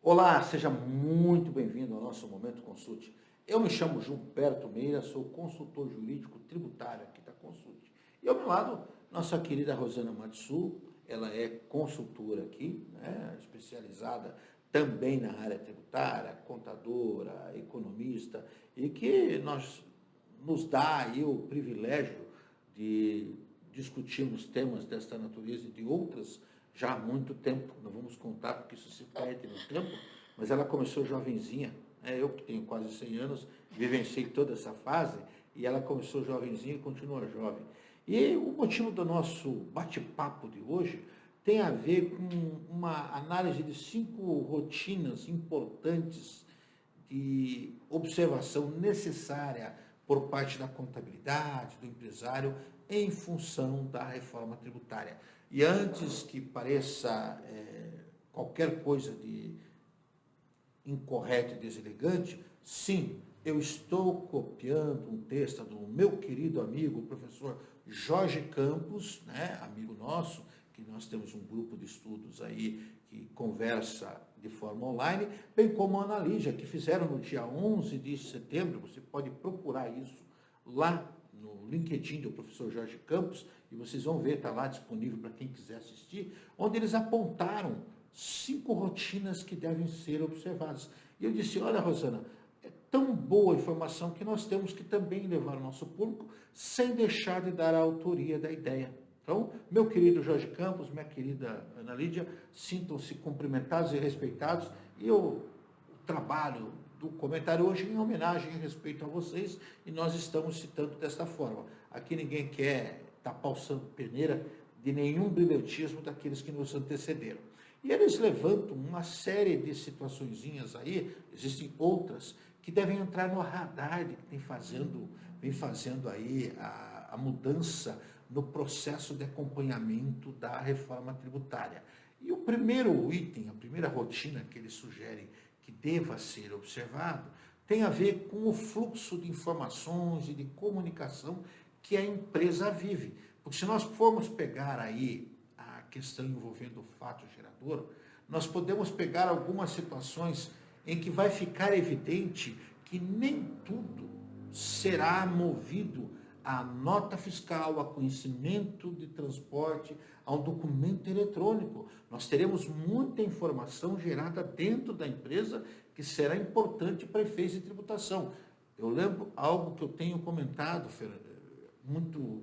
Olá, seja muito bem-vindo ao nosso Momento Consulte. Eu me chamo Gilberto Meira, sou consultor jurídico tributário aqui da Consulte. E ao meu lado, nossa querida Rosana Matsu, ela é consultora aqui, né, especializada também na área tributária, contadora, economista, e que nos dá aí o privilégio de discutirmos temas desta natureza e de outras já há muito tempo. Não vamos contar porque isso se perde no tempo, mas ela começou jovenzinha, né? Eu que tenho quase 100 anos, vivenciei toda essa fase, e ela começou jovenzinha e continua jovem. E o motivo do nosso bate-papo de hoje tem a ver com uma análise de 5 rotinas importantes de observação necessária por parte da contabilidade, do empresário, em função da reforma tributária. E antes que pareça qualquer coisa de incorreto e deselegante, sim, eu estou copiando um texto do meu querido amigo, o professor Jorge Campos, né, amigo nosso, que nós temos um grupo de estudos aí que conversa de forma online, bem como a Ana Lídia, que fizeram no dia 11 de setembro, você pode procurar isso lá no LinkedIn do professor Jorge Campos, e vocês vão ver, está lá disponível para quem quiser assistir, onde eles apontaram 5 rotinas que devem ser observadas. E eu disse, olha, Rosana, é tão boa a informação que nós temos que também levar ao nosso público sem deixar de dar a autoria da ideia. Então, meu querido Jorge Campos, minha querida Ana Lídia, sintam-se cumprimentados e respeitados, e eu trabalho do comentário hoje em homenagem e respeito a vocês, e nós estamos citando desta forma. Aqui ninguém quer tapar o santo peneira de nenhum brilhantismo daqueles que nos antecederam. E eles levantam uma série de situaçõezinhas aí, existem outras, que devem entrar no radar de que vem fazendo aí a mudança no processo de acompanhamento da reforma tributária. E o primeiro item, a primeira rotina que eles sugerem que deva ser observado, tem a ver com o fluxo de informações e de comunicação que a empresa vive. Porque se nós formos pegar aí a questão envolvendo o fato gerador, nós podemos pegar algumas situações em que vai ficar evidente que nem tudo será movido à nota fiscal, a conhecimento de transporte, a um documento eletrônico. Nós teremos muita informação gerada dentro da empresa que será importante para efeitos de tributação. Eu lembro algo que eu tenho comentado muito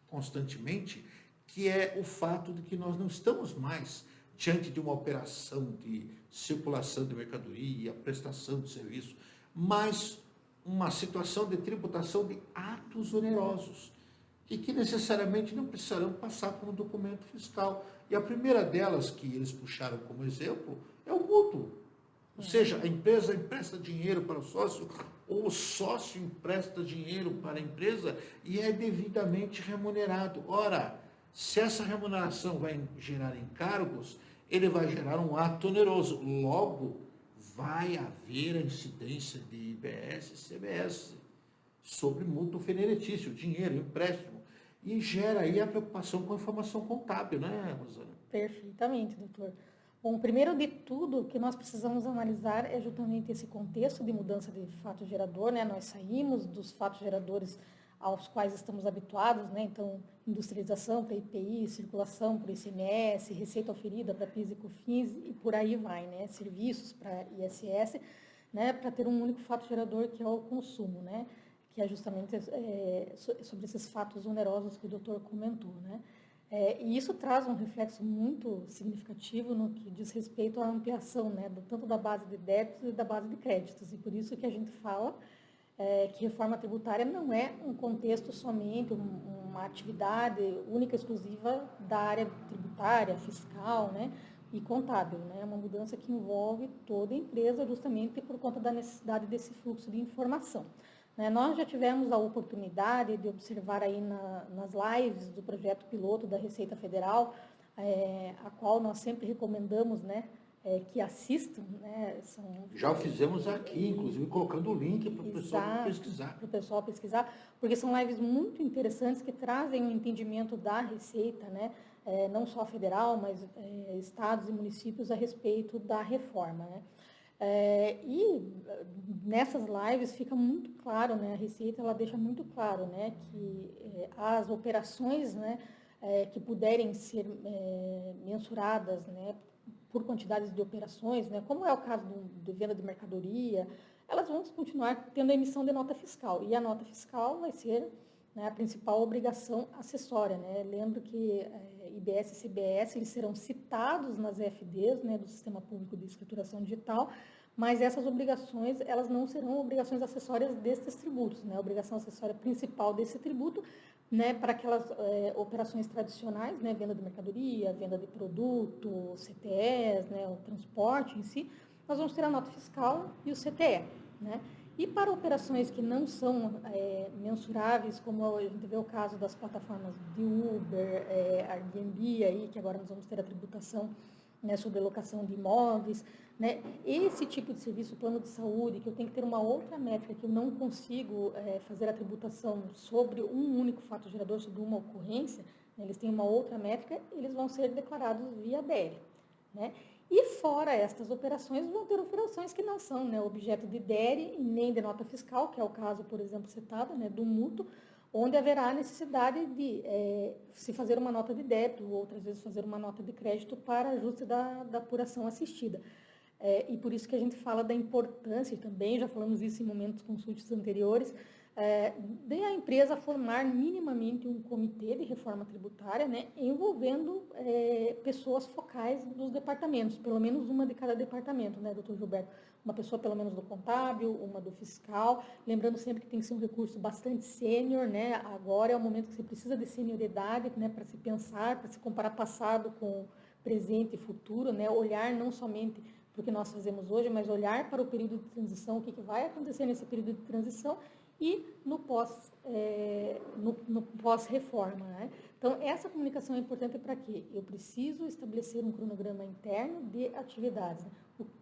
constantemente, que é o fato de que nós não estamos mais diante de uma operação de circulação de mercadoria, prestação de serviço, mas uma situação de tributação de atos onerosos e que necessariamente não precisarão passar por um documento fiscal. E a primeira delas que eles puxaram como exemplo é o mútuo. Ou seja, a empresa empresta dinheiro para o sócio, ou o sócio empresta dinheiro para a empresa e é devidamente remunerado. Ora, se essa remuneração vai gerar encargos, ele vai gerar um ato oneroso. Logo, vai haver a incidência de IBS e CBS sobre mútuo feneritício, dinheiro, empréstimo. E gera aí a preocupação com a informação contábil, né, Rosana? Perfeitamente, doutor. Bom, primeiro de tudo, o que nós precisamos analisar é justamente esse contexto de mudança de fato gerador, né? Nós saímos dos fatos geradores aos quais estamos habituados, né? Então, industrialização para IPI, circulação para ICMS, receita oferida para PIS e COFINS e por aí vai, né? Serviços para ISS, né? Para ter um único fato gerador que é o consumo, né? Que é justamente sobre esses fatos onerosos que o doutor comentou, né? E isso traz um reflexo muito significativo no que diz respeito à ampliação, né, tanto da base de débitos e da base de créditos. E por isso que a gente fala que reforma tributária não é um contexto somente, uma atividade única, exclusiva da área tributária, fiscal, né, e contábil. Né? É uma mudança que envolve toda a empresa justamente por conta da necessidade desse fluxo de informação. Nós já tivemos a oportunidade de observar aí nas lives do projeto piloto da Receita Federal, a qual nós sempre recomendamos, né, que assistam. Né, já o fizemos aqui, inclusive colocando o link para o pessoal pesquisar. Para o pessoal pesquisar, porque são lives muito interessantes que trazem um entendimento da Receita, né, não só a federal, mas estados e municípios a respeito da reforma, né? E nessas lives fica muito claro, né, a Receita ela deixa muito claro, né, que as operações, né, que puderem ser mensuradas, né, por quantidades de operações, né, como é o caso de venda de mercadoria, elas vão continuar tendo a emissão de nota fiscal, e a nota fiscal vai ser, né, a principal obrigação acessória, né? Lembro que IBS e CBS eles serão citados nas EFDs, né, do Sistema Público de Escrituração Digital, mas essas obrigações elas não serão obrigações acessórias destes tributos, né? A obrigação acessória principal desse tributo, né, para aquelas operações tradicionais, né, venda de mercadoria, venda de produto, CTEs, né, o transporte em si, nós vamos ter a nota fiscal e o CTE, né? E para operações que não são mensuráveis, como a gente vê o caso das plataformas de Uber, Airbnb, aí, que agora nós vamos ter a tributação, né, sobre locação de imóveis, né? Esse tipo de serviço, plano de saúde, que eu tenho que ter uma outra métrica, que eu não consigo fazer a tributação sobre um único fato gerador, sobre uma ocorrência, né? Eles têm uma outra métrica, eles vão ser declarados via DERE, né? E fora estas operações, vão ter operações que não são, né, objeto de DERE e nem de nota fiscal, que é o caso, por exemplo, citado, né, do mútuo, onde haverá necessidade de se fazer uma nota de débito, ou outras vezes fazer uma nota de crédito para ajuste da apuração assistida. E por isso que a gente fala da importância, e também já falamos isso em momentos consultos anteriores, de a empresa formar minimamente um comitê de reforma tributária, né, envolvendo pessoas focais dos departamentos, pelo menos uma de cada departamento, né, doutor Gilberto? Uma pessoa pelo menos do contábil, uma do fiscal, lembrando sempre que tem que ser um recurso bastante sênior, né? Agora é o momento que você precisa de senioridade, né, para se pensar, para se comparar passado com presente e futuro, né? Olhar não somente para o que nós fazemos hoje, mas olhar para o período de transição, o que vai acontecer nesse período de transição e no pós-reforma, né? Então, essa comunicação é importante para quê? Eu preciso estabelecer um cronograma interno de atividades. Né?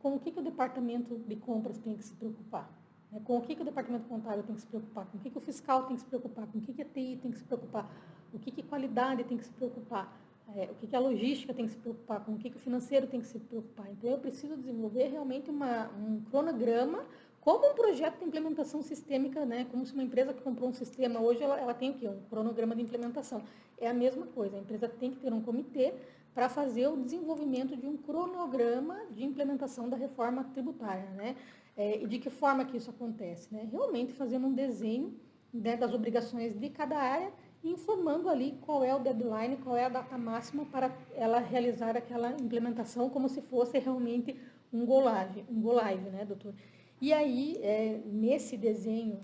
Com o que o departamento de compras tem que se preocupar? Né? Com o que o departamento contábil tem que se preocupar? Com o que o fiscal tem que se preocupar? Com o que a TI tem que se preocupar? O que qualidade tem que se preocupar? O que a logística tem que se preocupar? Com o que o financeiro tem que se preocupar? Então, eu preciso desenvolver realmente um cronograma como um projeto de implementação sistêmica, né? Como se uma empresa que comprou um sistema hoje, ela tem o quê? Um cronograma de implementação. É a mesma coisa, a empresa tem que ter um comitê para fazer o desenvolvimento de um cronograma de implementação da reforma tributária, né? E de que forma que isso acontece? Né? Realmente fazendo um desenho, né, das obrigações de cada área e informando ali qual é o deadline, qual é a data máxima para ela realizar aquela implementação como se fosse realmente um go live, né, doutor? E aí, nesse desenho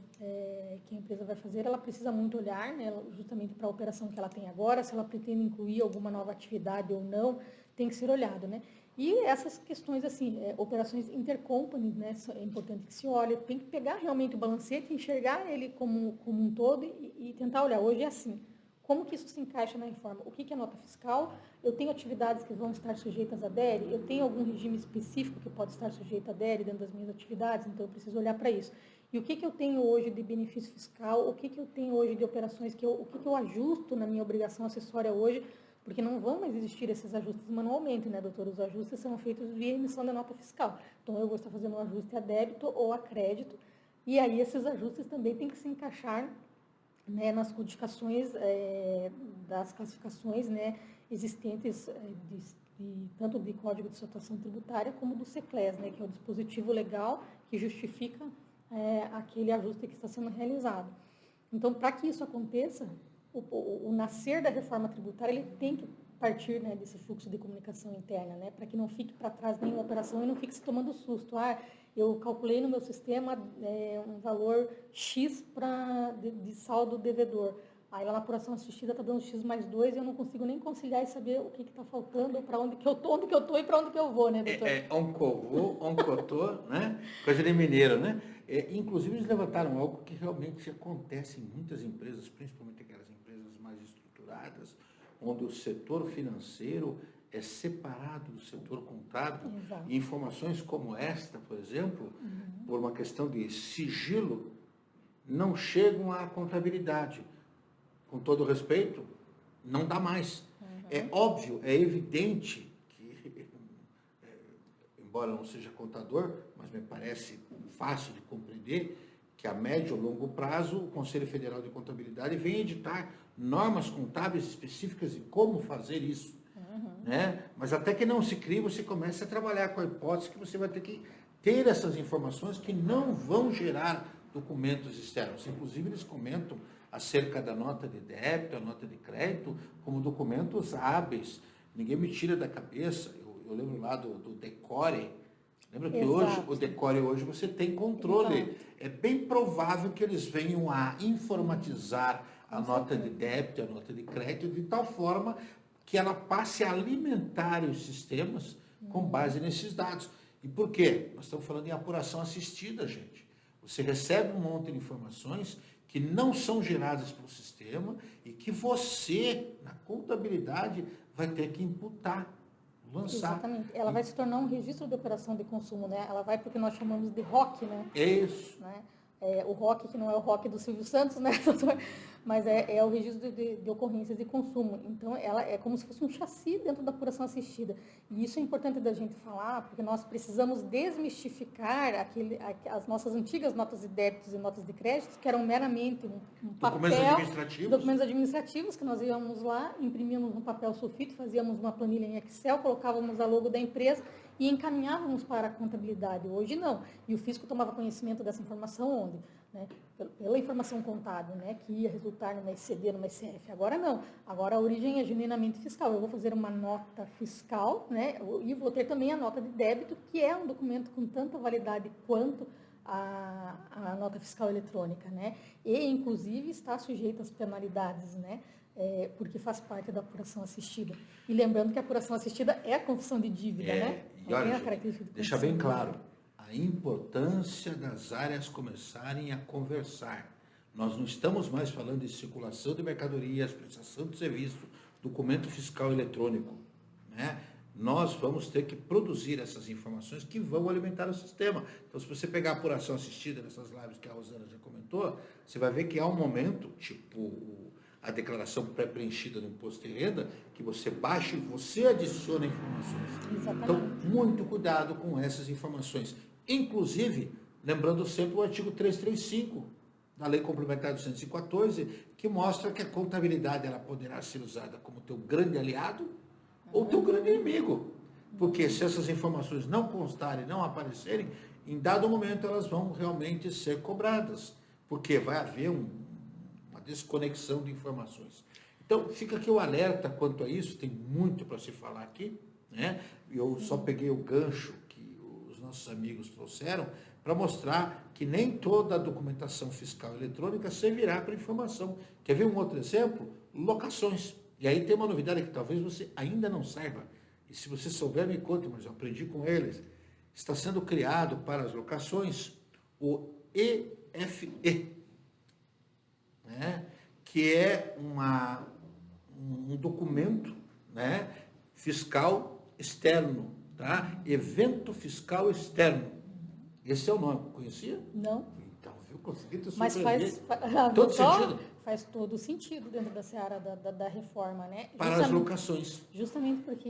que a empresa vai fazer, ela precisa muito olhar, né, justamente para a operação que ela tem agora, se ela pretende incluir alguma nova atividade ou não, tem que ser olhado, né? E essas questões, assim, operações intercompany, né, é importante que se olhe, tem que pegar realmente o balancete, enxergar ele como um todo e tentar olhar. Hoje é assim, como que isso se encaixa na reforma? O que é nota fiscal? Eu tenho atividades que vão estar sujeitas a DERE? Eu tenho algum regime específico que pode estar sujeito a DERE dentro das minhas atividades? Então, eu preciso olhar para isso. E o que eu tenho hoje de benefício fiscal? O que eu tenho hoje de operações? O que eu ajusto na minha obrigação acessória hoje? Porque não vão mais existir esses ajustes manualmente, né, doutor? Os ajustes são feitos via emissão da nota fiscal. Então, eu vou estar fazendo um ajuste a débito ou a crédito. E aí, esses ajustes também têm que se encaixar, né, nas codificações das classificações, né, existentes tanto de Código de Situação Tributária como do CECLES, né, que é o dispositivo legal que justifica aquele ajuste que está sendo realizado. Então, para que isso aconteça, o nascer da reforma tributária ele tem que partir, né, desse fluxo de comunicação interna, né, para que não fique para trás nenhuma operação e não fique se tomando susto. Eu calculei no meu sistema um valor X de saldo devedor. Aí lá na apuração assistida está dando X mais 2 e eu não consigo nem conciliar e saber o que está faltando, para onde que eu estou e para onde que eu vou, né, doutor? Oncotô, né? Coisa de mineiro, né? Inclusive, eles levantaram algo que realmente acontece em muitas empresas, principalmente aquelas empresas mais estruturadas, onde o setor financeiro é separado do setor contábil. Exato. E informações como esta, por exemplo, por uma questão de sigilo, não chegam à contabilidade. Com todo respeito, não dá mais. É óbvio, é evidente que, embora não seja contador, mas me parece fácil de compreender, que a médio e longo prazo o Conselho Federal de Contabilidade vem editar normas contábeis específicas de como fazer isso. Né? Mas até que não se crie, você começa a trabalhar com a hipótese que você vai ter que ter essas informações que não vão gerar documentos externos. Inclusive, eles comentam acerca da nota de débito, a nota de crédito, como documentos hábeis. Ninguém me tira da cabeça. Eu lembro lá do Decore. Lembra que hoje, o Decore hoje você tem controle. Exato. É bem provável que eles venham a informatizar a nota de débito, a nota de crédito, de tal forma que ela passe a alimentar os sistemas com base nesses dados. E por quê? Nós estamos falando em apuração assistida, gente. Você recebe um monte de informações que não são geradas pelo sistema e que você, na contabilidade, vai ter que imputar, lançar. Exatamente. Ela vai se tornar um registro de operação de consumo, né? Ela vai para o que nós chamamos de ROC, né? Isso. Né? O ROC, que não é o ROC do Silvio Santos, né, doutor? Mas é o registro de ocorrências de consumo. Então, ela é como se fosse um chassi dentro da apuração assistida. E isso é importante da gente falar, porque nós precisamos desmistificar as nossas antigas notas de débitos e notas de créditos, que eram meramente um papel... Documentos administrativos, que nós íamos lá, imprimíamos um papel sulfite, fazíamos uma planilha em Excel, colocávamos a logo da empresa e encaminhávamos para a contabilidade. Hoje não. E o fisco tomava conhecimento dessa informação onde? Né? Pela informação contábil, né? Que ia resultar numa ICD, numa ICF. Agora não. Agora a origem é genuinamente fiscal. Eu vou fazer uma nota fiscal, né? E vou ter também a nota de débito, que é um documento com tanta validade quanto a nota fiscal eletrônica, né? E, inclusive, está sujeita às penalidades, né? Porque faz parte da apuração assistida. E lembrando que a apuração assistida é a confissão de dívida, né? E olha, deixa bem claro, a importância das áreas começarem a conversar. Nós não estamos mais falando de circulação de mercadorias, prestação de serviço, documento fiscal eletrônico, né? Nós vamos ter que produzir essas informações que vão alimentar o sistema. Então, se você pegar a apuração assistida nessas lives que a Rosana já comentou, você vai ver que há um momento, tipo a declaração pré-preenchida no imposto de renda, que você baixa e você adiciona informações. Exatamente. Então, muito cuidado com essas informações. Inclusive, lembrando sempre o artigo 335 da Lei Complementar 214, que mostra que a contabilidade ela poderá ser usada como teu grande aliado ou teu grande inimigo. Porque se essas informações não constarem, não aparecerem, em dado momento elas vão realmente ser cobradas. Porque vai haver uma desconexão de informações. Então, fica aqui o alerta quanto a isso, tem muito para se falar aqui, né? Eu só peguei o gancho que os nossos amigos trouxeram para mostrar que nem toda a documentação fiscal eletrônica servirá para informação. Quer ver um outro exemplo? Locações. E aí tem uma novidade que talvez você ainda não saiba. E se você souber, me conte, mas eu aprendi com eles. Está sendo criado para as locações o EFE, né? Que é um documento, né? Fiscal externo, tá? Evento fiscal externo. Esse é o nome. Conhecia? Não. Então, viu? Consegui te surpreender. Mas todo sentido. Faz todo sentido dentro da seara da reforma, né? Para as locações. Justamente porque,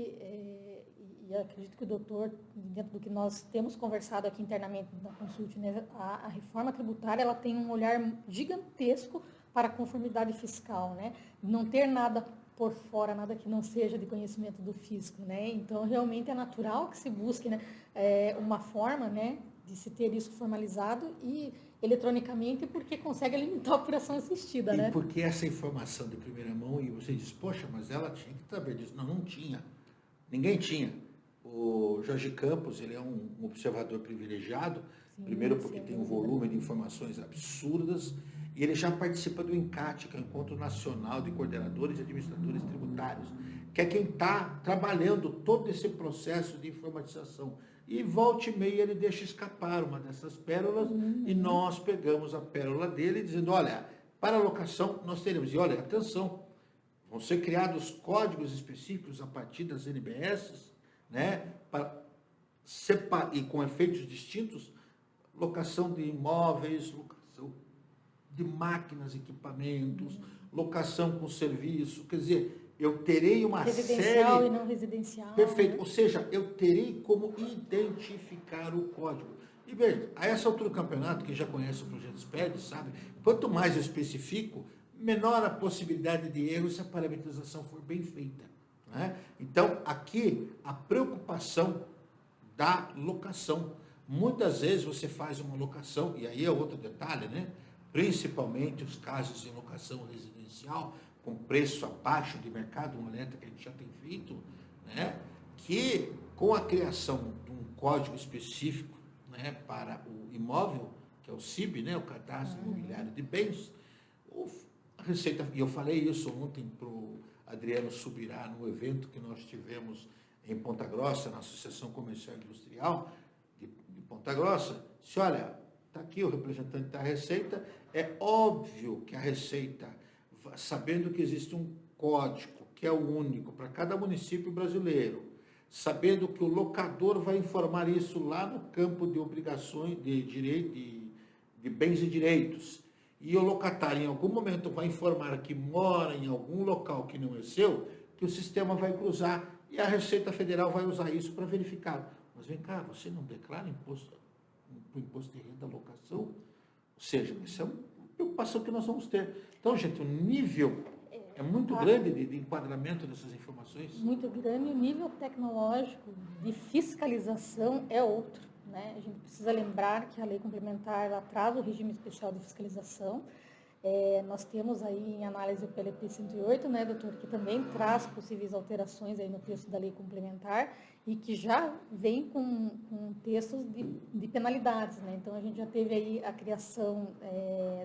e acredito que o doutor, dentro do que nós temos conversado aqui internamente na Consult, né, a reforma tributária ela tem um olhar gigantesco para a conformidade fiscal, né? Não ter nada por fora, nada que não seja de conhecimento do fisco, né? Então, realmente é natural que se busque, né, uma forma, né, de se ter isso formalizado e eletronicamente, porque consegue limitar a apuração assistida, né? E porque essa informação de primeira mão, e você diz, poxa, mas ela tinha que saber disso. Não, não tinha. Ninguém tinha. O Jorge Campos, ele é um observador privilegiado, primeiro porque tem um volume de informações absurdas, e ele já participa do ENCAT, que é o Encontro Nacional de Coordenadores e Administradores Tributários, que é quem está trabalhando todo esse processo de informatização. E volta e meia ele deixa escapar uma dessas pérolas, e nós pegamos a pérola dele, dizendo, olha, para a locação nós teremos, e olha, atenção, vão ser criados códigos específicos a partir das NBS, né, e com efeitos distintos, locação de imóveis, locação de máquinas, equipamentos, locação com serviço, quer dizer, eu terei uma Residencial série... e não residencial. Perfeito. Né? Ou seja, eu terei como identificar o código. E veja, a essa altura do campeonato, quem já conhece o projeto SPED, sabe, quanto mais eu especifico, menor a possibilidade de erro se a parametrização for bem feita. Né? Então, aqui, a preocupação da locação. Muitas vezes você faz uma locação, e aí é outro detalhe, né? Principalmente os casos de locação residencial, com preço abaixo de mercado, uma alerta que a gente já tem feito, né? Que com a criação de um código específico, né, para o imóvel, que é o CIB, né, o Cadastro Imobiliário de Bens, a Receita, e eu falei isso ontem para o Adriano Subirá, no evento que nós tivemos em Ponta Grossa, na Associação Comercial e Industrial de Ponta Grossa, se olha, está aqui o representante da Receita, é óbvio que a Receita, sabendo que existe um código que é o único para cada município brasileiro, sabendo que o locador vai informar isso lá no campo de obrigações, de direito, de bens e direitos, e o locatário em algum momento vai informar que mora em algum local que não é seu, que o sistema vai cruzar e a Receita Federal vai usar isso para verificar. Mas vem cá, você não declara imposto de renda locação? Ou seja, isso é uma preocupação que nós vamos ter. Então, gente, o nível é muito grande de enquadramento dessas informações. Muito grande, o nível tecnológico de fiscalização é outro. Né? A gente precisa lembrar que a lei complementar ela traz o regime especial de fiscalização. Nós temos aí em análise o PLP 108, né, doutor, que também traz possíveis alterações aí no texto da lei complementar e que já vem com textos de penalidades. Né? Então, a gente já teve aí a criação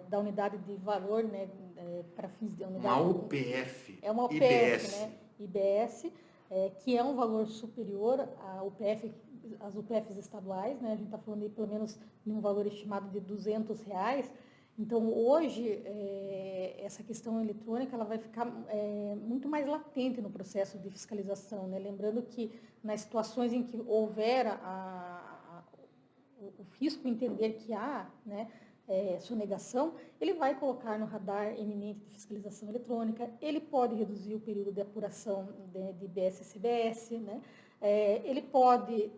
da unidade de valor, né, para fins de unidade... Uma UPF. É uma UPF, IBS. né? IBS, que é um valor superior à UPF, às UPFs estaduais, né? A gente está falando aí pelo menos de um valor estimado de R$ 200. Então, hoje, essa questão eletrônica ela vai ficar muito mais latente no processo de fiscalização. Né? Lembrando que nas situações em que houver o fisco entender que há, né, sonegação, ele vai colocar no radar eminente de fiscalização eletrônica, ele pode reduzir o período de apuração de IBS e CBS, né? Ele pode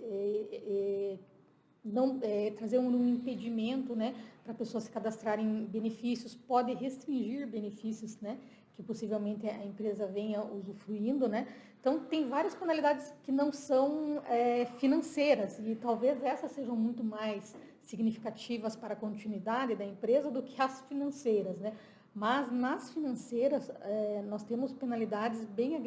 não trazer um impedimento, né, para pessoas se cadastrarem em benefícios, pode restringir benefícios, né, que possivelmente a empresa venha usufruindo, né? Então, tem várias penalidades que não são financeiras e talvez essas sejam muito mais significativas para a continuidade da empresa do que as financeiras, né? Mas nas financeiras, nós temos penalidades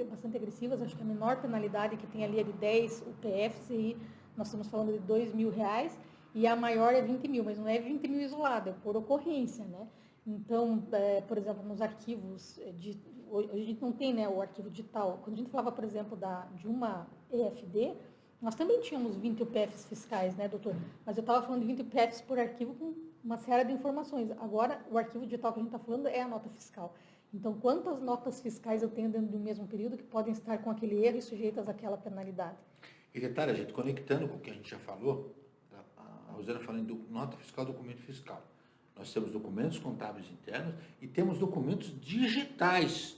bastante agressivas, acho que a menor penalidade que tem ali é de 10 UPFs e nós estamos falando de R$ 2.000 e a maior é 20 mil, mas não é 20 mil isolado, é por ocorrência, né? Então, por exemplo, nos arquivos, hoje a gente não tem, né, o arquivo digital. Quando a gente falava, por exemplo, de uma EFD, nós também tínhamos 20 UPFs fiscais, né, doutor? Mas eu estava falando de 20 UPFs por arquivo com uma série de informações. Agora, o arquivo digital que a gente está falando é a nota fiscal. Então, quantas notas fiscais eu tenho dentro do mesmo período que podem estar com aquele erro e sujeitas àquela penalidade? E detalhe, gente, conectando com o que a gente já falou, a Rosana falando de nota fiscal, documento fiscal. Nós temos documentos contábeis internos e temos documentos digitais,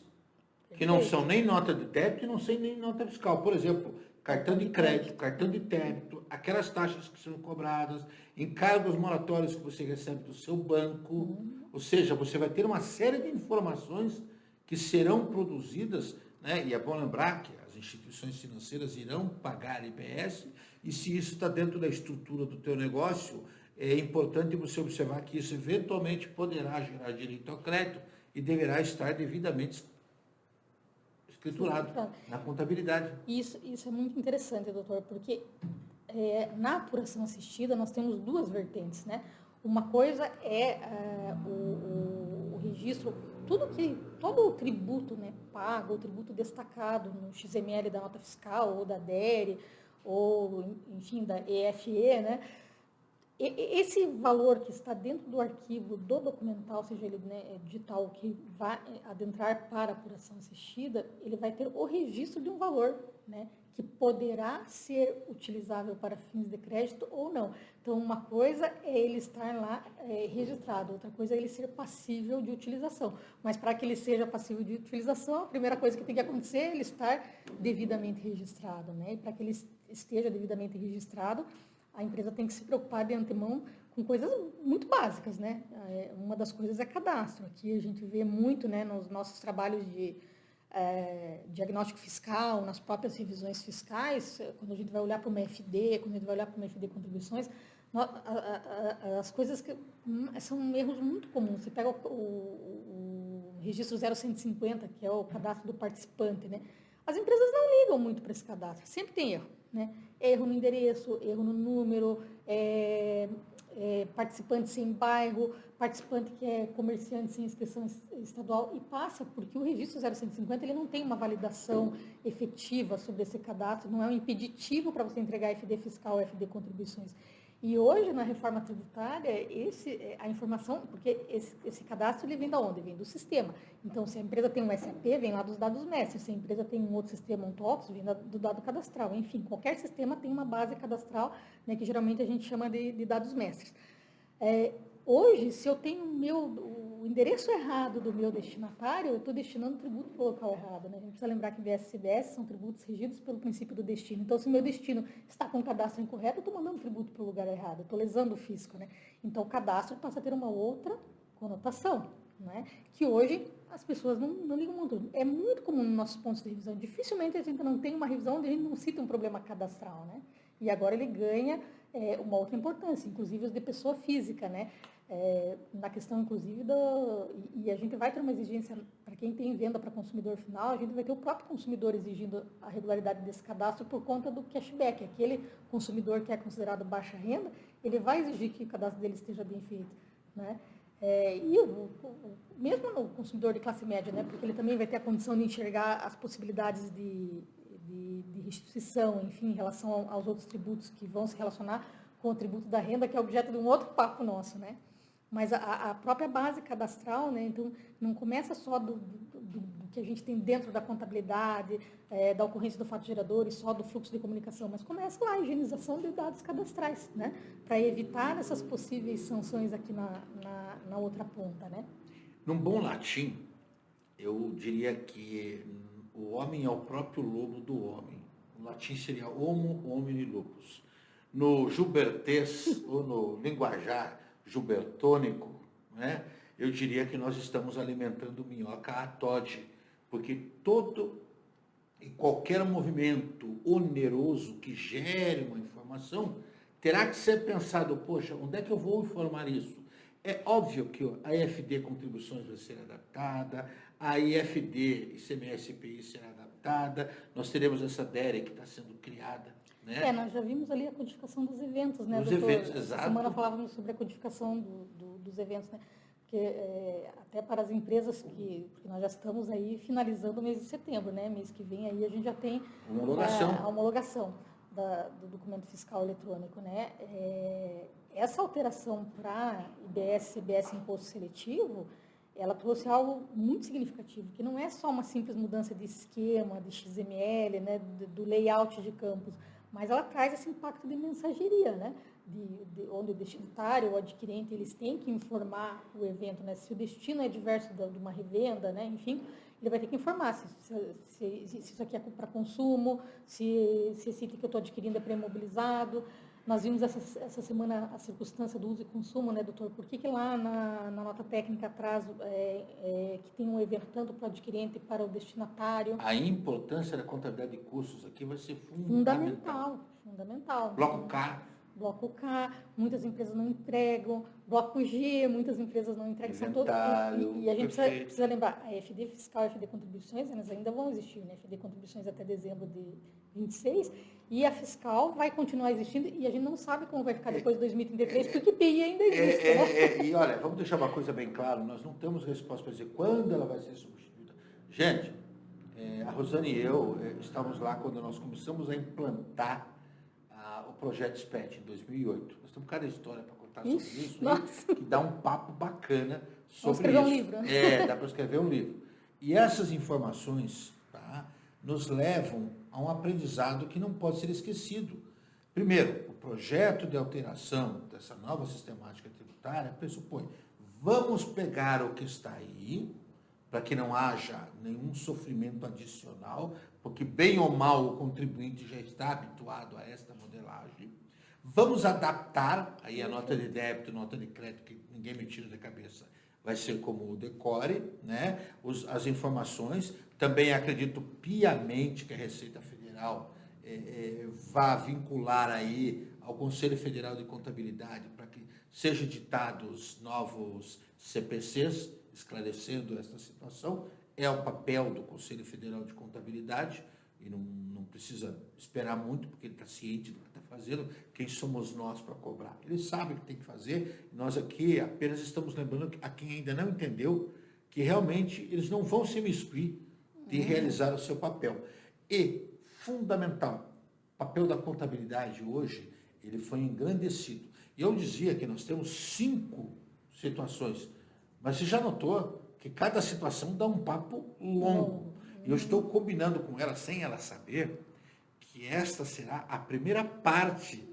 que não são nem nota de débito e não são nem nota fiscal. Por exemplo, cartão de crédito, cartão de débito, aquelas taxas que são cobradas, encargos moratórios que você recebe do seu banco. Ou seja, você vai ter uma série de informações que serão produzidas, né? E é bom lembrar que as instituições financeiras irão pagar IBS, e se isso está dentro da estrutura do teu negócio, é importante você observar que isso eventualmente poderá gerar direito ao crédito e deverá estar devidamente escriturado na contabilidade. Isso é muito interessante, doutor, porque na apuração assistida nós temos duas vertentes, né? Uma coisa é o registro, todo o tributo, né, pago, o tributo destacado no XML da nota fiscal, ou da DERE, ou, enfim, da EFE, né? esse valor que está dentro do arquivo do documental, seja ele, né, digital, que vai adentrar para apuração assistida, ele vai ter o registro de um valor, né, que poderá ser utilizável para fins de crédito ou não. Então, uma coisa é ele estar lá registrado, outra coisa é ele ser passível de utilização. Mas para que ele seja passível de utilização, a primeira coisa que tem que acontecer é ele estar devidamente registrado, né? E para que ele esteja devidamente registrado, a empresa tem que se preocupar de antemão com coisas muito básicas, né? Uma das coisas é cadastro. Aqui a gente vê muito, né, nos nossos trabalhos de diagnóstico fiscal, nas próprias revisões fiscais, quando a gente vai olhar para uma FD, quando a gente vai olhar para uma FD contribuições, as coisas que são erros muito comuns. Você pega o registro 0150, que é o cadastro do participante, né? As empresas não ligam muito para esse cadastro, sempre tem erro, né? Erro no endereço, erro no número, participante sem bairro, participante que é comerciante sem inscrição estadual, e passa porque o registro 0150 ele não tem uma validação efetiva sobre esse cadastro, não é um impeditivo para você entregar FD fiscal ou FD contribuições. E hoje, na reforma tributária, a informação, porque esse cadastro ele vem da onde? Vem do sistema. Então, se a empresa tem um SAP, vem lá dos dados mestres. Se a empresa tem um outro sistema, um TOTS, vem do dado cadastral. Enfim, qualquer sistema tem uma base cadastral, né, que geralmente a gente chama de dados mestres. Hoje, se eu tenho o endereço errado do meu destinatário, eu estou destinando tributo para o local errado, né? A gente precisa lembrar que IBS e CBS são tributos regidos pelo princípio do destino. Então, se o meu destino está com o cadastro incorreto, eu estou mandando tributo para o lugar errado, eu estou lesando o fisco, né? Então, o cadastro passa a ter uma outra conotação, né? Que hoje as pessoas não ligam muito. É muito comum nos nossos pontos de revisão. Dificilmente a gente não tem uma revisão onde a gente não cita um problema cadastral, né? E agora ele ganha uma outra importância, inclusive os de pessoa física, né? Na questão, inclusive, e a gente vai ter uma exigência para quem tem venda para consumidor final, a gente vai ter o próprio consumidor exigindo a regularidade desse cadastro por conta do cashback. Aquele consumidor que é considerado baixa renda, ele vai exigir que o cadastro dele esteja bem feito, né? Mesmo no consumidor de classe média, né? Porque ele também vai ter a condição de enxergar as possibilidades de restituição, enfim, em relação aos outros tributos que vão se relacionar com o tributo da renda, que é objeto de um outro papo nosso, né? Mas a própria base cadastral, né? Então, não começa só do que a gente tem dentro da contabilidade, da ocorrência do fato gerador e só do fluxo de comunicação, mas começa lá a higienização de dados cadastrais, né? Para evitar essas possíveis sanções aqui na outra ponta, né? Num bom latim, eu diria que o homem é o próprio lobo do homem. O latim seria homo homini lupus. No gilbertês, ou no linguajar gilbertônico, né, eu diria que nós estamos alimentando minhoca a Todd, porque todo e qualquer movimento oneroso que gere uma informação terá que ser pensado, poxa, onde é que eu vou informar isso? É óbvio que a IFD Contribuições vai ser adaptada, a IFD ICMS-PI será adaptada, nós teremos essa DERE que está sendo criada, né? Nós já vimos ali a codificação dos eventos, né, Dos doutor? eventos, exato. Essa semana falávamos sobre a codificação dos eventos, né? Porque até para as empresas porque nós já estamos aí finalizando o mês de setembro, né? Mês que vem aí a gente já tem a homologação do documento fiscal eletrônico, né? Essa alteração para IBS, CBS Imposto Seletivo, ela trouxe algo muito significativo, que não é só uma simples mudança de esquema, de XML, né, do layout de campos, mas ela traz esse impacto de mensageria, né, onde o destinatário, o adquirente, eles têm que informar o evento, né, se o destino é diverso de uma revenda, né, enfim, ele vai ter que informar se isso aqui é para consumo, se esse item que eu estou adquirindo é pré-imobilizado. Nós vimos essa semana a circunstância do uso e consumo, né, doutor? Por que lá na nota técnica atrás que tem um evento tanto para o adquirente e para o destinatário? A importância da contabilidade de custos aqui vai ser fundamental. Fundamental. Bloco K. Bloco K, muitas empresas não entregam. Bloco G, muitas empresas não entregam. E a gente precisa lembrar, a FD fiscal e a FD contribuições, elas ainda vão existir, né? FD contribuições até dezembro de 26, e a fiscal vai continuar existindo, e a gente não sabe como vai ficar depois de 2033, porque PI ainda existe. Né? E olha, vamos deixar uma coisa bem clara, nós não temos resposta para dizer quando ela vai ser substituída. Gente, a Rosane e eu estávamos lá quando nós começamos a implantar o projeto SPET em 2008. Nós temos cada história para contar sobre isso, nossa. que dá um papo bacana sobre escrever isso. um livro. Dá para escrever um livro. E essas informações, tá, nos levam a um aprendizado que não pode ser esquecido. Primeiro, o projeto de alteração dessa nova sistemática tributária pressupõe, vamos pegar o que está aí, para que não haja nenhum sofrimento adicional, porque bem ou mal o contribuinte já está habituado a esta modelagem. Vamos adaptar, aí a nota de débito, nota de crédito, que ninguém me tira da cabeça, vai ser como o decore, né? As informações. Também acredito piamente que a Receita Federal vá vincular aí ao Conselho Federal de Contabilidade para que sejam ditados novos CPCs, esclarecendo esta situação. É o papel do Conselho Federal de Contabilidade e não precisa esperar muito, porque ele está ciente do que está fazendo. Quem somos nós para cobrar? Ele sabe o que tem que fazer. Nós aqui apenas estamos lembrando a quem ainda não entendeu que realmente eles não vão se imiscuir de realizar o seu papel. E, fundamental, o papel da contabilidade hoje, ele foi engrandecido. E eu dizia que nós temos 5 situações, mas você já notou que cada situação dá um papo longo. E eu estou combinando com ela, sem ela saber, que esta será a primeira parte,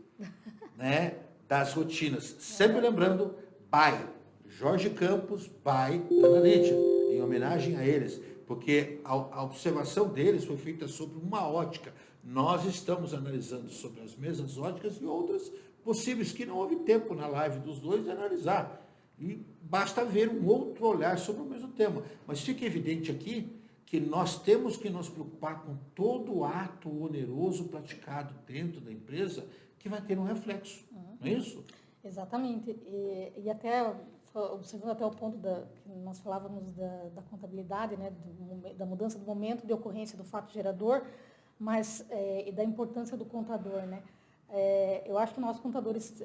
né, das rotinas. Sempre lembrando, by Jorge Campos, by Ana Lídia, em homenagem a eles, porque a observação deles foi feita sobre uma ótica. Nós estamos analisando sobre as mesmas óticas e outras possíveis, que não houve tempo na live dos dois de analisar. E basta ver um outro olhar sobre o mesmo tema. Mas fica evidente aqui que nós temos que nos preocupar com todo ato oneroso praticado dentro da empresa que vai ter um reflexo, não é isso? Exatamente. E até, observando até o ponto que nós falávamos da contabilidade, né, da mudança do momento de ocorrência do fato gerador, mas e da importância do contador, né? Eu acho que nós contadores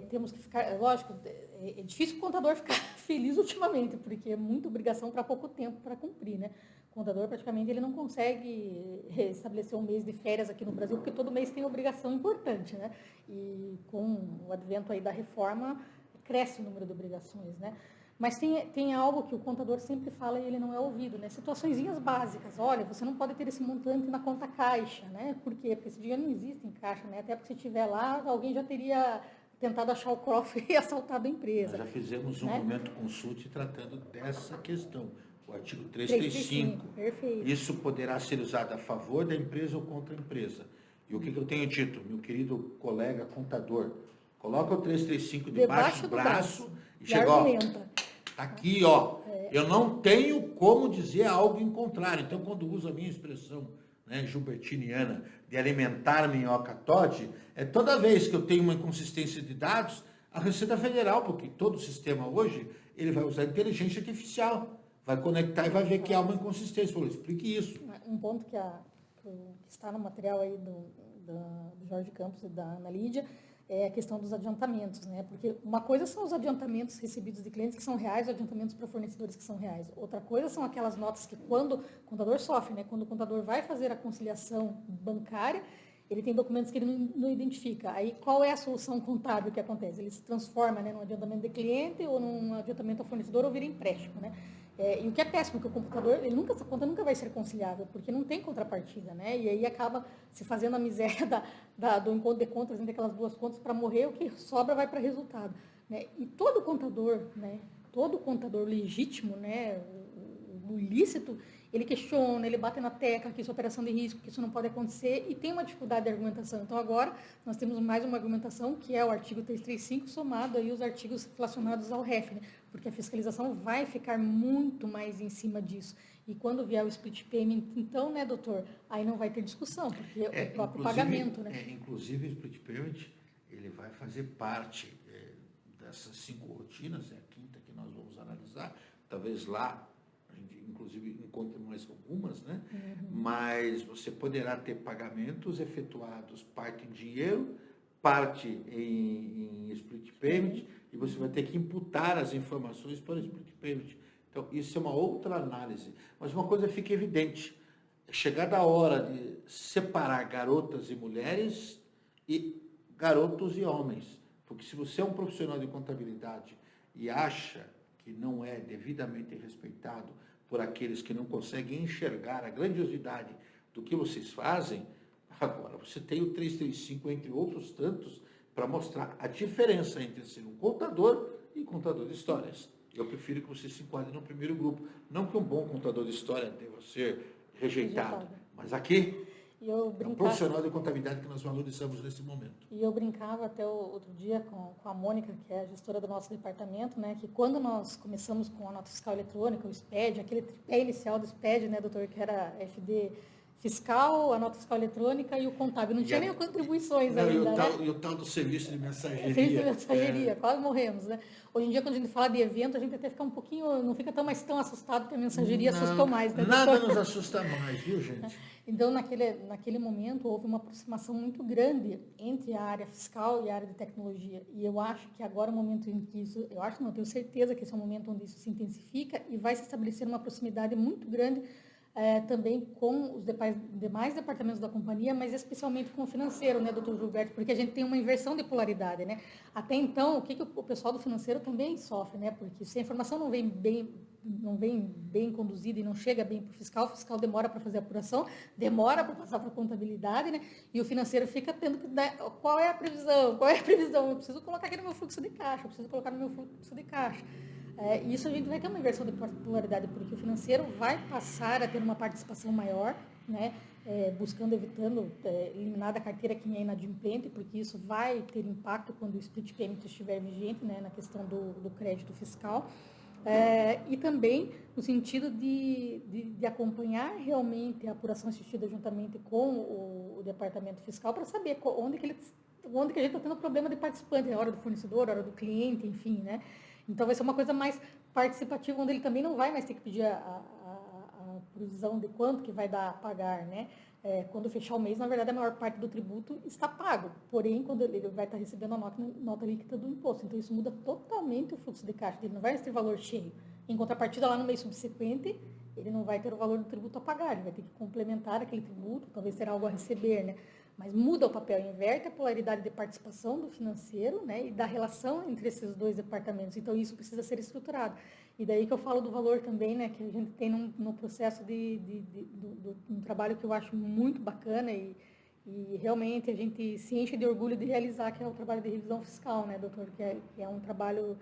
temos que ficar, lógico, é difícil o contador ficar feliz ultimamente, porque é muita obrigação para pouco tempo para cumprir, né? O contador, praticamente, ele não consegue estabelecer um mês de férias aqui no Brasil, porque todo mês tem obrigação importante, né? E com o advento aí da reforma, cresce o número de obrigações, né? Mas tem algo que o contador sempre fala e ele não é ouvido, né? Situaçõezinhas básicas. Olha, você não pode ter esse montante na conta caixa, né? Por quê? Porque esse dinheiro não existe em caixa, né? Até porque se estiver lá, alguém já teria tentado achar o cofre e assaltado a empresa. Nós já fizemos um né? momento consulte tratando dessa questão, o artigo 335. Perfeito. Isso poderá ser usado a favor da empresa ou contra a empresa. E o que eu tenho dito, meu querido colega contador, coloca o 335 debaixo do braço e chega, ó, tá aqui, ó, eu não tenho como dizer algo em contrário. Então, quando uso a minha expressão, né, gilbertiniana, de alimentar minhoca Todd, toda vez que eu tenho uma inconsistência de dados, a Receita Federal, porque todo o sistema hoje, ele vai usar inteligência artificial, vai conectar e vai ver que há uma inconsistência. Falou, explique isso. Um ponto que está no material aí do Jorge Campos e da Ana Lídia é a questão dos adiantamentos, né? Porque uma coisa são os adiantamentos recebidos de clientes que são reais, adiantamentos para fornecedores que são reais. Outra coisa são aquelas notas que quando o contador sofre, né? Quando o contador vai fazer a conciliação bancária, ele tem documentos que ele não identifica. Aí, qual é a solução contábil que acontece? Ele se transforma, né, num adiantamento de cliente ou num adiantamento ao fornecedor ou vira empréstimo, né? E o que é péssimo, porque o computador, essa conta nunca vai ser conciliável, porque não tem contrapartida, né? E aí acaba se fazendo a miséria do encontro de contas entre aquelas duas contas para morrer, o que sobra vai para resultado, né? E todo contador, né, todo contador legítimo, né, o ilícito, ele questiona, ele bate na tecla que isso é operação de risco, que isso não pode acontecer, e tem uma dificuldade de argumentação. Então, agora, nós temos mais uma argumentação, que é o artigo 335, somado aí os artigos relacionados ao REF, né? Porque a fiscalização vai ficar muito mais em cima disso. E quando vier o split payment, então, né, doutor, aí não vai ter discussão, porque o próprio pagamento, né? Inclusive, o split payment, ele vai fazer parte dessas 5 rotinas, é a quinta que nós vamos analisar, talvez lá, inclusive encontre mais algumas, né? Mas você poderá ter pagamentos efetuados, parte em dinheiro, parte em split payment, e você vai ter que imputar as informações para o split payment. Então, isso é uma outra análise. Mas uma coisa fica evidente, é chegada a hora de separar garotas e mulheres e garotos e homens. Porque se você é um profissional de contabilidade e acha que não é devidamente respeitado por aqueles que não conseguem enxergar a grandiosidade do que vocês fazem, agora você tem o 335, entre outros tantos, para mostrar a diferença entre ser um contador e contador de histórias. Eu prefiro que você se enquadre no primeiro grupo. Não que um bom contador de história deva ser rejeitado, mas aqui é um profissional de contabilidade que nós valorizamos nesse momento. E eu brincava até outro dia com a Mônica, que é a gestora do nosso departamento, né, que quando nós começamos com a nota fiscal eletrônica, o SPED, aquele tripé inicial do SPED, né, doutor, que era FD fiscal, a nota fiscal eletrônica e o contábil. Não tinha nem contribuições ainda, e o tal do serviço de mensageria. Serviço de mensageria, quase morremos, né? Hoje em dia, quando a gente fala de evento, a gente até fica um pouquinho, não fica mais tão assustado, porque a mensageria assustou mais, né? Nada nos assusta mais, viu, gente? Então, naquele momento, houve uma aproximação muito grande entre a área fiscal e a área de tecnologia. E eu acho que agora é o momento em que isso, eu acho, não, tenho certeza que esse é o momento onde isso se intensifica e vai se estabelecer uma proximidade muito grande também com os demais departamentos da companhia, mas especialmente com o financeiro, né, doutor Gilberto, porque a gente tem uma inversão de polaridade, né? Até então, o que o pessoal do financeiro também sofre, né? Porque se a informação não vem bem conduzida e não chega bem para o fiscal demora para fazer a apuração, demora para passar para a contabilidade, né? E o financeiro fica tendo que dar, qual é a previsão? Eu preciso colocar aqui no meu fluxo de caixa, eu preciso colocar no meu fluxo de caixa. Isso a gente vai ter uma inversão de polaridade, porque o financeiro vai passar a ter uma participação maior, né, evitando eliminar da carteira quem é inadimplente, porque isso vai ter impacto quando o split payment estiver vigente, né, na questão do crédito fiscal. E também no sentido de acompanhar realmente a apuração assistida juntamente com o departamento fiscal para saber onde que a gente está tendo problema de participante, a hora do fornecedor, a hora do cliente, enfim, né? Então, vai ser uma coisa mais participativa, onde ele também não vai mais ter que pedir a previsão de quanto que vai dar a pagar, né? Quando fechar o mês, na verdade, a maior parte do tributo está pago. Porém, quando ele vai estar recebendo a nota líquida do imposto. Então, isso muda totalmente o fluxo de caixa. Ele não vai ter valor cheio. Em contrapartida, lá no mês subsequente, ele não vai ter o valor do tributo a pagar. Ele vai ter que complementar aquele tributo, talvez ter algo a receber, né? Mas muda o papel, inverte a polaridade de participação do financeiro, né, e da relação entre esses dois departamentos. Então, isso precisa ser estruturado. E daí que eu falo do valor também, né, que a gente tem no processo de um trabalho que eu acho muito bacana e realmente a gente se enche de orgulho de realizar, que é o trabalho de revisão fiscal, né, doutor, que é um trabalho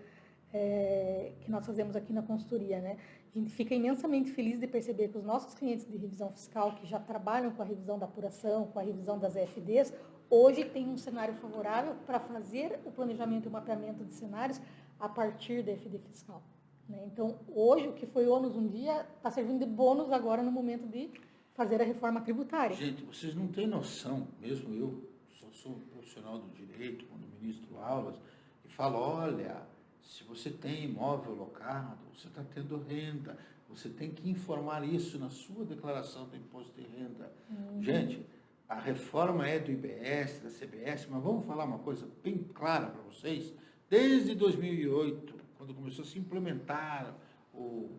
que nós fazemos aqui na consultoria, né. A gente fica imensamente feliz de perceber que os nossos clientes de revisão fiscal, que já trabalham com a revisão da apuração, com a revisão das EFDs, hoje têm um cenário favorável para fazer o planejamento e o mapeamento de cenários a partir da EFD fiscal, né? Então, hoje, o que foi ônus um dia, está servindo de bônus agora no momento de fazer a reforma tributária. Gente, vocês não têm noção, mesmo eu sou profissional do direito, quando ministro aulas, e falo, olha, se você tem imóvel locado, você está tendo renda, você tem que informar isso na sua declaração do imposto de renda. Gente, a reforma é do IBS, da CBS, mas vamos falar uma coisa bem clara para vocês. Desde 2008, quando começou a se implementar o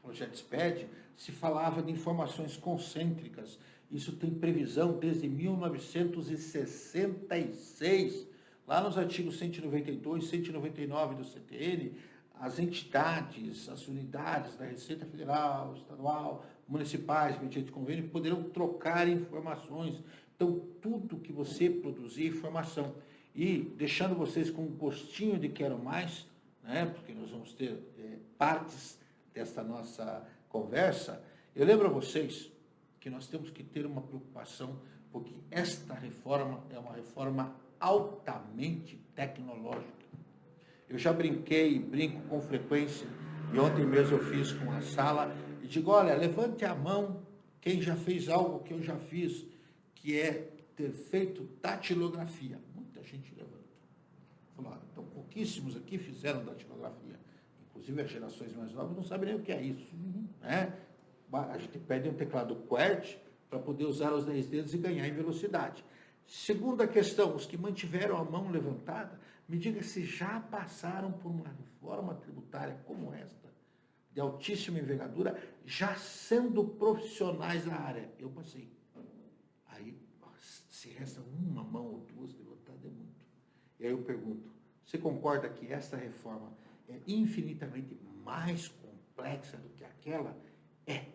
projeto SPED, se falava de informações concêntricas. Isso tem previsão desde 1966. Lá nos artigos 192, 199 do CTN, as entidades, as unidades da Receita Federal, Estadual, municipais, mediante convênio, poderão trocar informações. Então, tudo que você produzir é informação. E deixando vocês com um gostinho de quero mais, né, porque nós vamos ter partes desta nossa conversa, eu lembro a vocês que nós temos que ter uma preocupação, porque esta reforma é uma reforma altamente tecnológica. Eu já brinco com frequência, e ontem mesmo eu fiz com a sala, e digo, olha, levante a mão quem já fez algo que eu já fiz, que é ter feito datilografia. Muita gente levanta. Falou, então pouquíssimos aqui fizeram datilografia. Inclusive as gerações mais novas não sabem nem o que é isso. Né? A gente pede um teclado QWERTY para poder usar os 10 dedos e ganhar em velocidade. Segunda questão, os que mantiveram a mão levantada, me diga se já passaram por uma reforma tributária como esta, de altíssima envergadura, já sendo profissionais da área. Eu passei. Aí, se resta uma mão ou duas levantadas, é muito. E aí eu pergunto, você concorda que essa reforma é infinitamente mais complexa do que aquela? É,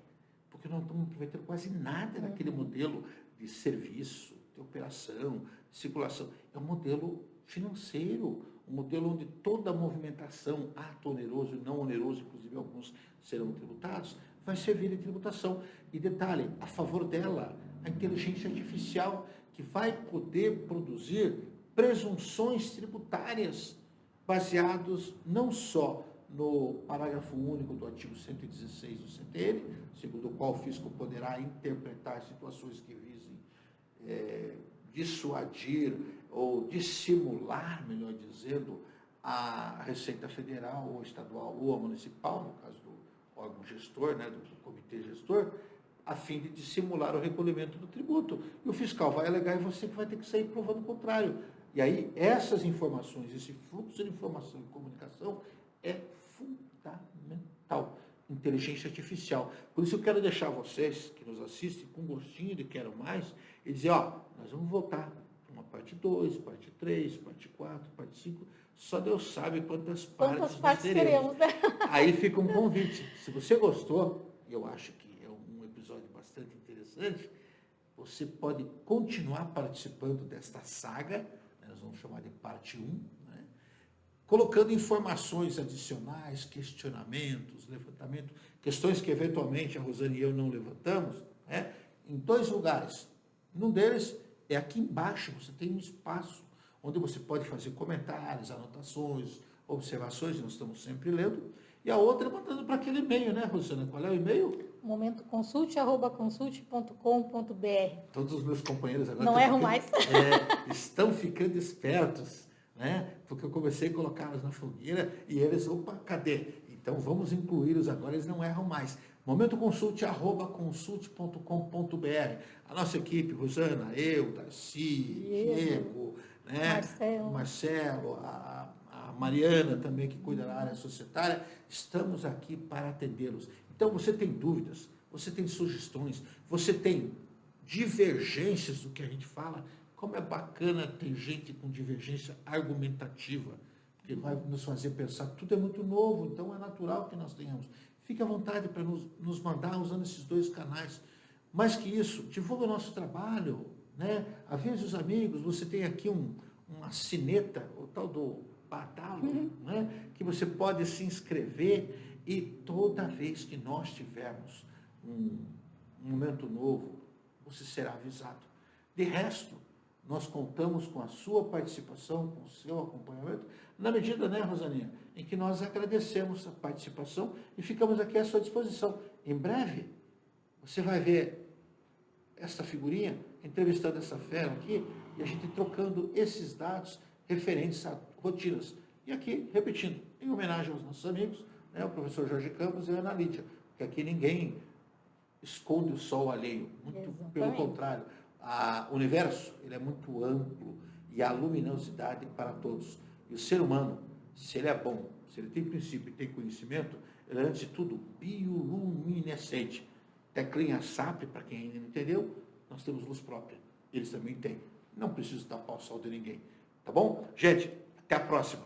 porque nós não estamos aproveitando quase nada daquele modelo de serviço, de operação, de circulação. É um modelo financeiro, um modelo onde toda a movimentação, ato oneroso e não oneroso, inclusive alguns serão tributados, vai servir de tributação. E detalhe, a favor dela, a inteligência artificial, que vai poder produzir presunções tributárias baseados não só no parágrafo único do artigo 116 do CTN, segundo o qual o fisco poderá interpretar situações que visem dissuadir ou dissimular, melhor dizendo, a Receita Federal ou estadual ou a municipal, no caso do órgão gestor, né, do comitê gestor, a fim de dissimular o recolhimento do tributo. E o fiscal vai alegar e você que vai ter que sair provando o contrário. E aí, essas informações, esse fluxo de informação e comunicação é fundamental. Inteligência artificial. Por isso eu quero deixar vocês que nos assistem com gostinho de quero mais e dizer, ó, nós vamos voltar para uma parte 2, parte 3, parte 4, parte 5, só Deus sabe quantas partes nós teremos. Né? Aí fica um convite. Se você gostou, e eu acho que é um episódio bastante interessante, você pode continuar participando desta saga, nós vamos chamar de parte 1, né? Colocando informações adicionais, questionamentos, levantamento, questões que eventualmente a Rosane e eu não levantamos, né? Em 2 lugares. Um deles é aqui embaixo, você tem um espaço onde você pode fazer comentários, anotações, observações, nós estamos sempre lendo. E a outra é mandando para aquele e-mail, né, Rosana? Qual é o e-mail? momentoconsulte@consulte.com.br. Todos os meus companheiros agora não erram mais. Estão ficando espertos, né? Porque eu comecei a colocá-los na fogueira e eles, opa, cadê? Então vamos incluí-los agora, eles não erram mais. momentoconsulte@consulte.com.br. A nossa equipe, Rosana, eu, Darcy, Diego, né? Marcelo, a Mariana também, que cuida da área societária, estamos aqui para atendê-los. Então, você tem dúvidas, você tem sugestões, você tem divergências do que a gente fala, como é bacana ter gente com divergência argumentativa, porque vai nos fazer pensar, tudo é muito novo, então é natural que nós tenhamos. Fique à vontade para nos mandar usando esses 2 canais. Mais que isso, divulga o nosso trabalho, né? Avise os amigos, você tem aqui uma sineta, o tal do badalo, né? Que você pode se inscrever e toda vez que nós tivermos um momento novo, você será avisado. De resto, nós contamos com a sua participação, com o seu acompanhamento, na medida, né, Rosaninha, em que nós agradecemos a participação e ficamos aqui à sua disposição. Em breve, você vai ver essa figurinha, entrevistando essa fera aqui, e a gente trocando esses dados referentes a rotinas. E aqui, repetindo, em homenagem aos nossos amigos, né, o professor Jorge Campos e a Ana Lídia, porque aqui ninguém esconde o sol alheio, muito pelo contrário. O universo ele é muito amplo e há luminosidade para todos. E o ser humano, se ele é bom, se ele tem princípio e tem conhecimento, ele é, antes de tudo, bioluminescente. Teclinha SAP, para quem ainda não entendeu, nós temos luz própria. Eles também têm. Não preciso tapar o sol de ninguém. Tá bom? Gente, até a próxima.